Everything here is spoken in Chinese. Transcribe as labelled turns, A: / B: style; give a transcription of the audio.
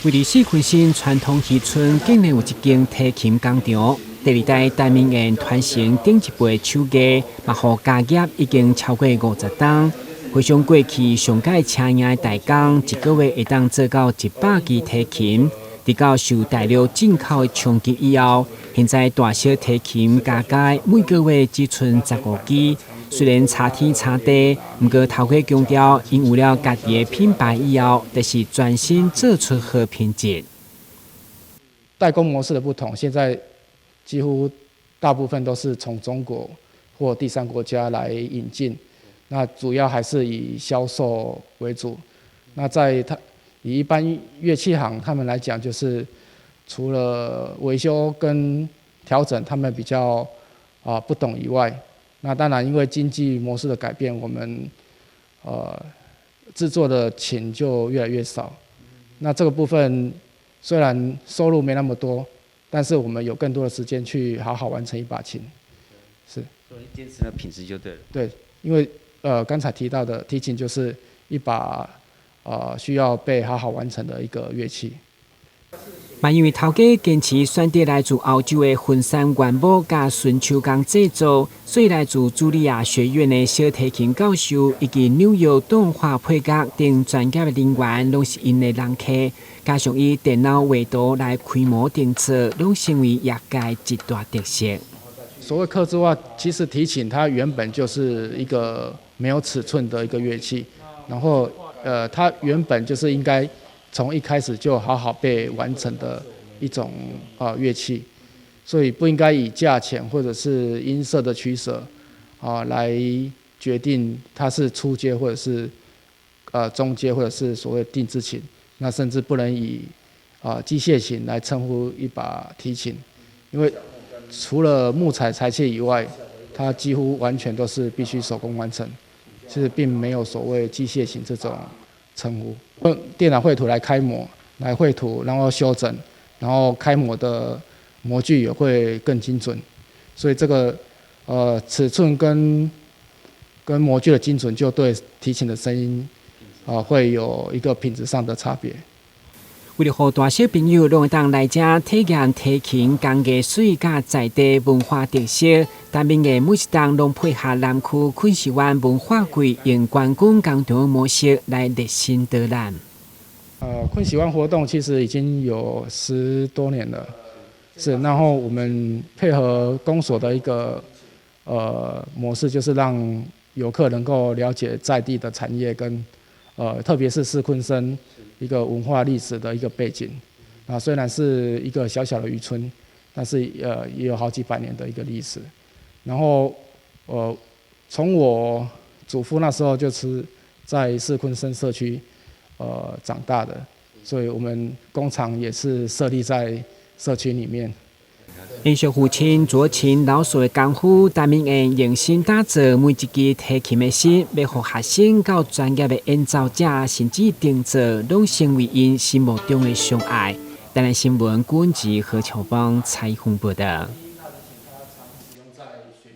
A: 位于四群新传统渔村，竟然有一间提琴工厂。第二代陈明燕传承顶一辈手艺，嘛，互家业已经超过50档。回想过去上届车赢的大工，一个月会当做到100支提琴。直到受大陆进口的冲击以后，现在大小提琴加加每个月只剩15支。虽然差天差地，不过头家强调，因有了家己的品牌以后，就是专心做出好品质。
B: 代工模式的不同，现在几乎大部分都是从中国或第三国家来引进，那主要还是以销售为主。那以一般乐器行他们来讲，就是除了维修跟调整他们比较不懂以外，那当然因为经济模式的改变，我们制作的琴就越来越少。那这个部分虽然收入没那么多，但是我们有更多的时间去好好完成一把琴。是，
C: 所以坚持了品质就对了。
B: 对，因为刚才提到的提琴就是一把需要被好好完成的一个乐器。
A: 嘛，因为头家坚持选择来自欧洲的云杉原木加纯手工制作，所以来自茱莉亚学院的小提琴教授以及纽约动画配角等专业的人员，拢是因的人客。加上以电脑画图来开模定做，拢成为业界一大特色。
B: 所谓客制化，其实提琴它原本就是一个没有尺寸的一个乐器，然后它原本就是应该从一开始就好好被完成的一种乐器，所以不应该以价钱或者是音色的取舍来决定它是初阶或者是中阶或者是所谓定制琴，那甚至不能以机械琴来称呼一把提琴，因为除了木材裁切以外，它几乎完全都是必须手工完成，其实并没有所谓机械琴这种称呼。用电脑绘图来开模，来绘图，然后修整，然后开模的模具也会更精准，所以这个尺寸跟模具的精准，就对提琴的声音会有一个品质上的差别。
A: 为了让大小朋友拢会当来这体验提琴工艺水甲在地文化特色，陈明燕每一档拢配合南区昆士湾文化馆用观光工厂模式来热心导览。
B: 昆士湾活动其实已经有10多年了，是，然后我们配合公所的一个模式，就是让游客能够了解在地的产业跟特别是四昆生一个文化历史的一个背景。虽然是一个小小的渔村，但是也有好几百年的一个历史。然后从我祖父那时候就是在四昆生社区长大的，所以我们工厂也是设立在社区里面。
A: 延续父亲左琴老师的功夫，陈明燕用心打造每一支提琴的心，要让学生到专业的演奏者，甚至定做，拢成为因心目中的宠爱。台南新闻管制何乔邦采访报道。